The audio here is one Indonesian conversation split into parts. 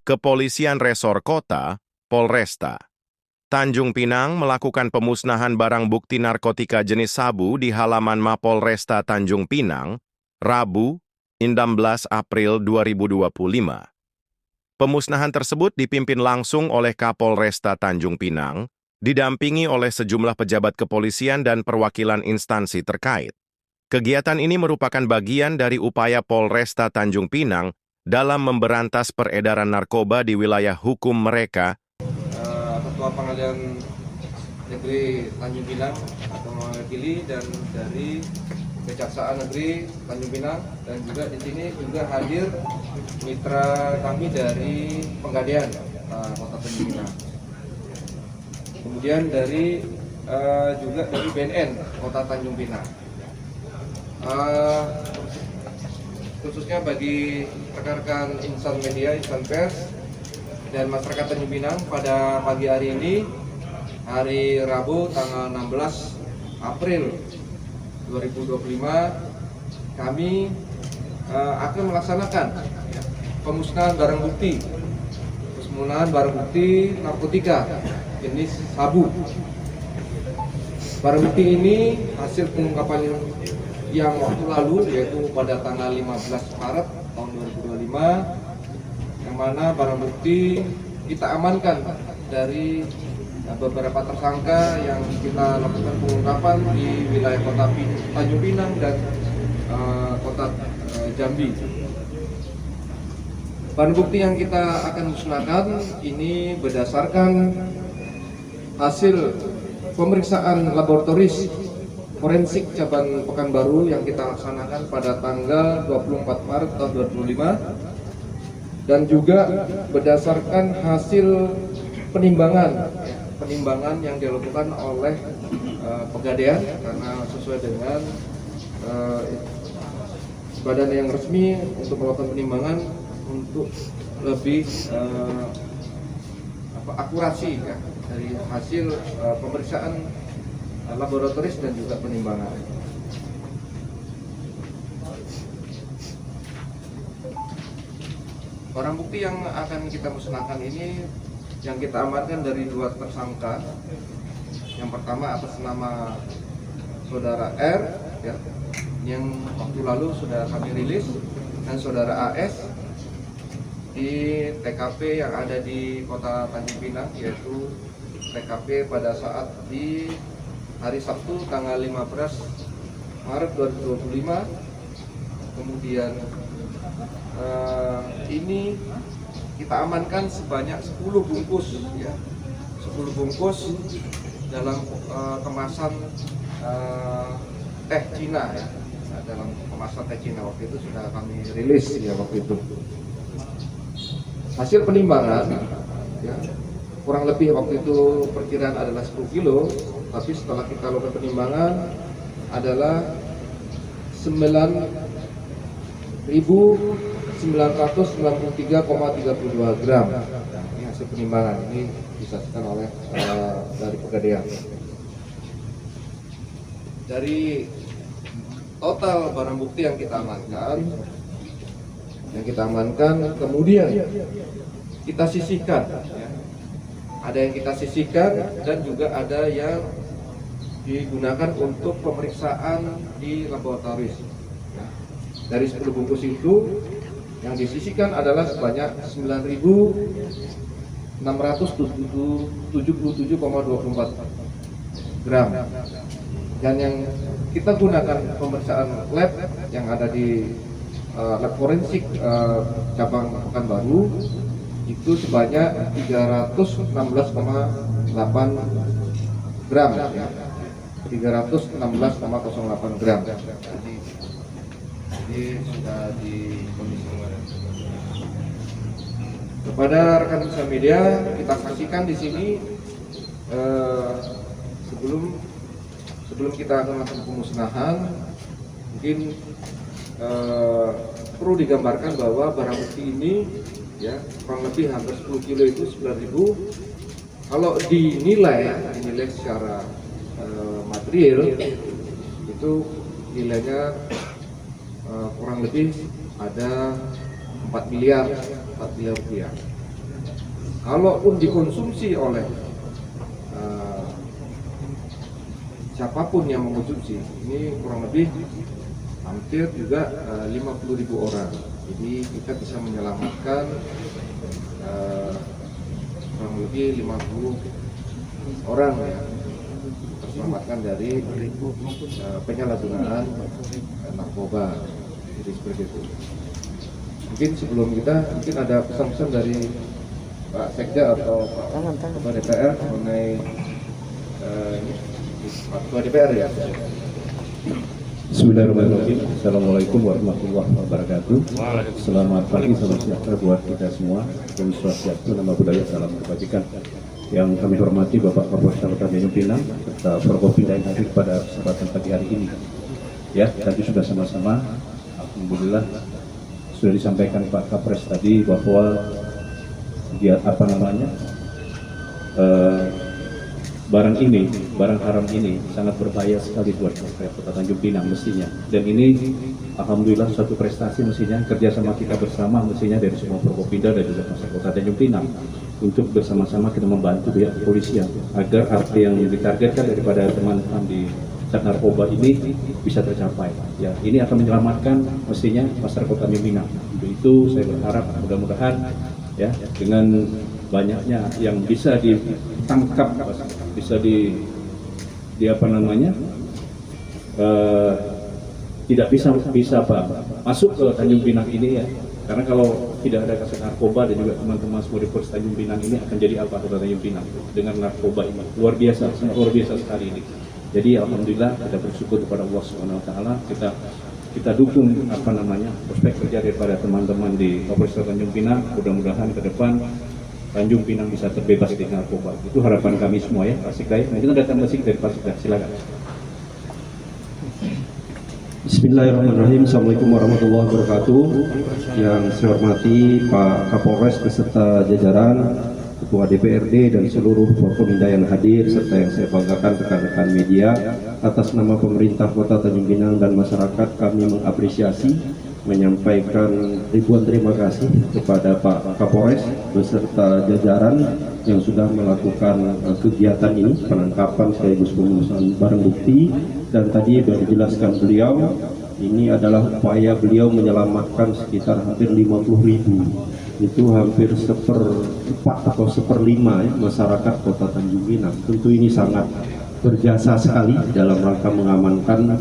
Kepolisian Resor Kota, Polresta Tanjung Pinang melakukan pemusnahan barang bukti narkotika jenis sabu di halaman Mapolresta Tanjung Pinang, Rabu, 16 April 2025. Pemusnahan tersebut dipimpin langsung oleh Kapolresta Tanjung Pinang, didampingi oleh sejumlah pejabat kepolisian dan perwakilan instansi terkait. Kegiatan ini merupakan bagian dari upaya Polresta Tanjung Pinang dalam memberantas peredaran narkoba di wilayah hukum mereka. Ketua Pengadilan Negeri Tanjung Pinang atau mewakili dan dari Kejaksaan Negeri Tanjung Pinang, dan juga di sini juga hadir mitra kami dari Pegadaian Kota Tanjung Pinang. Kemudian juga dari BNN Kota Tanjung Pinang. Khususnya bagi rekan-rekan insan media, insan pers, dan masyarakat Tanjung Pinang, pada pagi hari ini, hari Rabu tanggal 16 April 2025, kami akan melaksanakan pemusnahan barang bukti narkotika jenis sabu. Barang bukti ini hasil pengungkapan yang waktu lalu, yaitu pada tanggal 15 Maret tahun 2025, yang mana barang bukti kita amankan dari beberapa tersangka yang kita lakukan pengungkapan di wilayah Kota Tanjung Pinang dan Kota Jambi. Barang bukti yang kita akan musnahkan ini berdasarkan hasil pemeriksaan laboratoris forensik cabang Pekanbaru yang kita laksanakan pada tanggal 24 Maret tahun 2025. Dan juga berdasarkan hasil penimbangan yang dilakukan oleh Pegadaian, karena sesuai dengan badan yang resmi untuk melakukan penimbangan untuk lebih akurasi ya, dari hasil pemeriksaan laboratoris dan juga penimbangan. Barang bukti yang akan kita musnahkan ini yang kita amankan dari dua tersangka. Yang pertama atas nama saudara R, ya, yang waktu lalu sudah kami rilis, dan saudara AS di TKP yang ada di Kota Tanjung Pinang, yaitu TKP pada saat di hari Sabtu tanggal 15 Maret 2025. Kemudian ini kita amankan sebanyak 10 bungkus ya. 10 bungkus dalam kemasan teh Cina ya. Nah, dalam kemasan teh Cina waktu itu sudah kami rilis ya waktu itu. Hasil penimbangan ya, kurang lebih waktu itu perkiraan adalah 10 kilo, tapi setelah kita lakukan penimbangan adalah 9.993,32 gram. Ini hasil penimbangan, ini disaksikan oleh dari Pegadaian. Dari total barang bukti yang kita amankan, kemudian kita sisihkan. Ya. Ada yang kita sisihkan dan juga ada yang digunakan untuk pemeriksaan di laboratoris. Dari 10 bungkus itu yang disisihkan adalah sebanyak 9.677,24 gram. Dan yang kita gunakan pemeriksaan lab yang ada di lab forensik cabang Pekanbaru itu sebanyak 316,8 gram. 316,08 gram. Jadi sudah dikondisikan. Kepada rekan usaha media, kita saksikan di sini sebelum kita akan melakukan pemusnahan, mungkin perlu digambarkan bahwa barang bukti ini ya kurang lebih hampir 10 kilo itu 9.000. Kalau dinilai secara material itu nilainya kurang lebih ada 4 miliar rupiah. kalaupun dikonsumsi oleh siapapun yang mengkonsumsi, ini kurang lebih hampir juga 50.000 orang. Jadi kita bisa menyelamatkan kurang lebih 50 orang ya, terselamatkan dari penyalahgunaan narkoba. Jadi seperti itu. Mungkin sebelum mungkin ada pesan-pesan dari Pak Sekda atau Pak Ketua DPR mengenai Pak Ketua DPR ya. Bismillahirrahmanirrahim. Assalamualaikum warahmatullahi wabarakatuh. Selamat pagi, salam sejahtera buat kita semua. Om Swastiastu, nama budaya, salam kebajikan. Yang kami hormati Bapak Kapolres Kota Tanjung Pinang serta Forkopimda yang hadir pada kesempatan pagi hari ini. Ya, tadi sudah sama-sama, alhamdulillah sudah disampaikan Pak Kapolres tadi bahwa dia barang haram ini sangat berbahaya sekali buat rakyat Kota Tanjung Pinang mestinya. Dan ini alhamdulillah suatu prestasi mestinya, kerjasama kita bersama mestinya dari semua Forkopimda dan juga masyarakat Kota Tanjung Pinang untuk bersama-sama kita membantu pihak kepolisian agar apa yang ditargetkan daripada teman-teman di Sat Narkoba ini bisa tercapai. Ya, ini akan menyelamatkan mestinya masyarakat Kota Tanjung Pinang. Untuk itu saya berharap mudah-mudahan ya dengan banyaknya yang bisa ditangkap, bisa tidak bisa masuk ke Tanjung Pinang ini ya, karena kalau tidak ada kasus narkoba dan juga teman-teman semua di Polres Tanjung Pinang ini akan jadi apa Kota Tanjung Pinang dengan narkoba ini luar biasa sekali ini. Jadi alhamdulillah kita bersyukur kepada Allah Subhanahu Wa Taala, kita dukung prospek kerja daripada teman-teman di Polres Tanjung Pinang. Mudah-mudahan ke depan Tanjung Pinang bisa terbebas dari narkoba. Itu harapan kami semua ya, Pak Sekda. Nah, itu datang musik dari Pak Sekda. Silakan. Bismillahirrahmanirrahim. Assalamualaikum warahmatullahi wabarakatuh. Yang saya hormati Pak Kapolres beserta jajaran, Ketua DPRD dan seluruh Forkopimda yang hadir, serta yang saya banggakan rekan-rekan media. Atas nama pemerintah Kota Tanjung Pinang dan masyarakat, kami mengapresiasi, menyampaikan ribuan terima kasih kepada Pak Kapolres beserta jajaran yang sudah melakukan kegiatan ini, penangkapan sekaligus pemusnahan barang bukti. Dan tadi sudah dijelaskan beliau, ini adalah upaya beliau menyelamatkan sekitar hampir 50.000. Itu hampir 1/4 atau 1/5 ya, masyarakat Kota Tanjung Pinang. Tentu ini sangat berjasa sekali dalam rangka mengamankan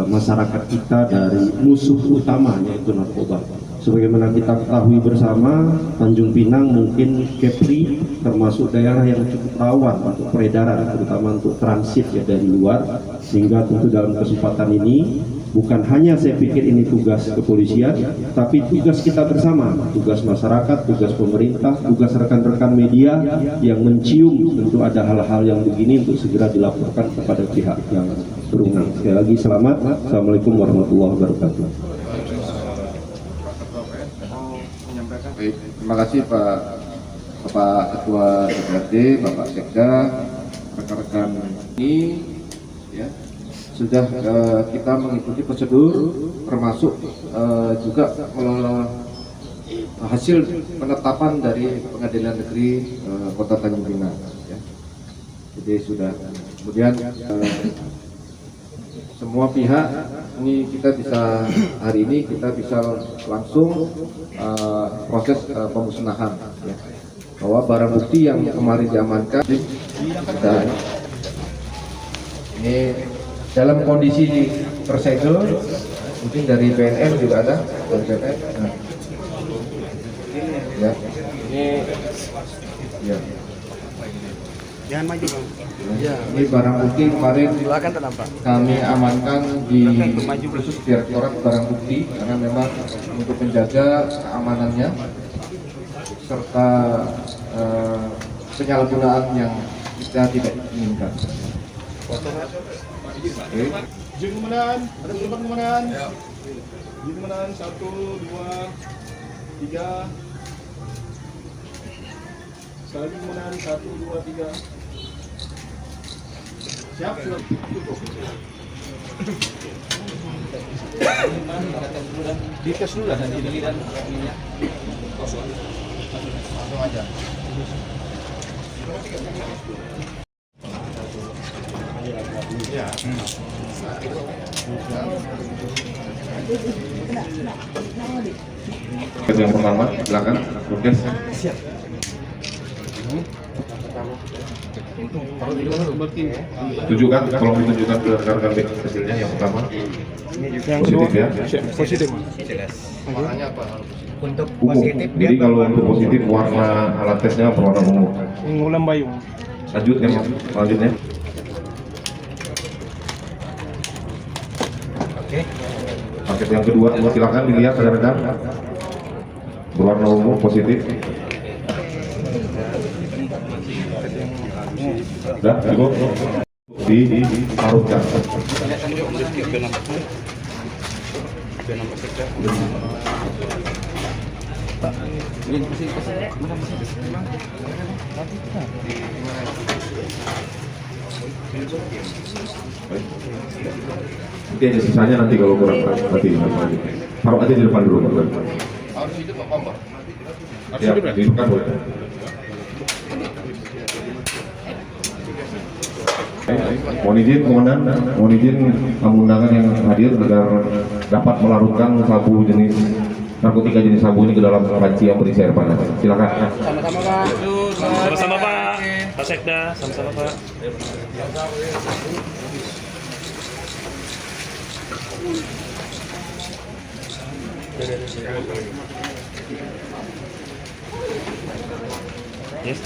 masyarakat kita dari musuh utama, yaitu narkoba. Sebagaimana kita ketahui bersama, Tanjung Pinang mungkin Kepri termasuk daerah yang cukup rawan untuk peredaran, terutama untuk transit ya dari luar. Sehingga tentu dalam kesempatan ini bukan hanya saya pikir ini tugas kepolisian, tapi tugas kita bersama, tugas masyarakat, tugas pemerintah, tugas rekan-rekan media yang mencium tentu ada hal-hal yang begini untuk segera dilaporkan kepada pihak yang berwenang. Sekali lagi selamat. Assalamualaikum warahmatullahi wabarakatuh. Baik, terima kasih Bapak Ketua DPRD, Bapak Sekda, rekan-rekan ini ya. Sudah kita mengikuti prosedur, termasuk juga hasil penetapan dari Pengadilan Negeri Kota Tanjung Pinang. Ya. Jadi sudah, kemudian semua pihak ini hari ini kita bisa langsung proses pemusnahan. Ya. Bahwa barang bukti yang kemarin diamankan, ini dalam kondisi tersegel, mungkin dari BNN juga ada, dari BNN. Nah. Ya, ini, ya. Jangan maju bang. Ya, ini barang bukti kemarin kami amankan di khusus Direktorat Barang Bukti karena memang untuk menjaga keamanannya serta penyalahgunaan yang kita tidak inginkan. Izin kemenangan, ada tempat kemenangan. Izin kemenangan 1, 2, 3. Sekali lagi kemenangan 1, 2, 3. Siap, sudah tutup. Dites dulu lah nanti dan minyak. Langsung aja. Ya. Yang pertama, silakan. Prokes. Tunjukkan, tolong ditunjukkan ke rekan-rekan BEK hasilnya yang pertama. Positif ya. Positif. Warnanya apa? Untuk Ungu. positif dia Jadi kalau untuk positif warna alat tesnya berwarna ungu. Ngulam bayung. Lanjut yang selanjutnya. oke. Paket yang kedua, silakan dilihat rekan-rekan. Berwarna ungu positif. Sudah cukup. Dilarutkan. Nanti aja sisanya nanti kalau kurang nanti taruh aja di depan dulu. Harus hidup apa, Mbak? Ya, dihidupkan boleh. Mohon izin komandan, mohon izin tamu undangan yang hadir agar dapat melarutkan sabu jenis narkotika jenis sabu ini ke dalam panci yang berisi air panas. Silakan. Sama-sama Pak. Pak Sekda, sama-sama Pak. Yes.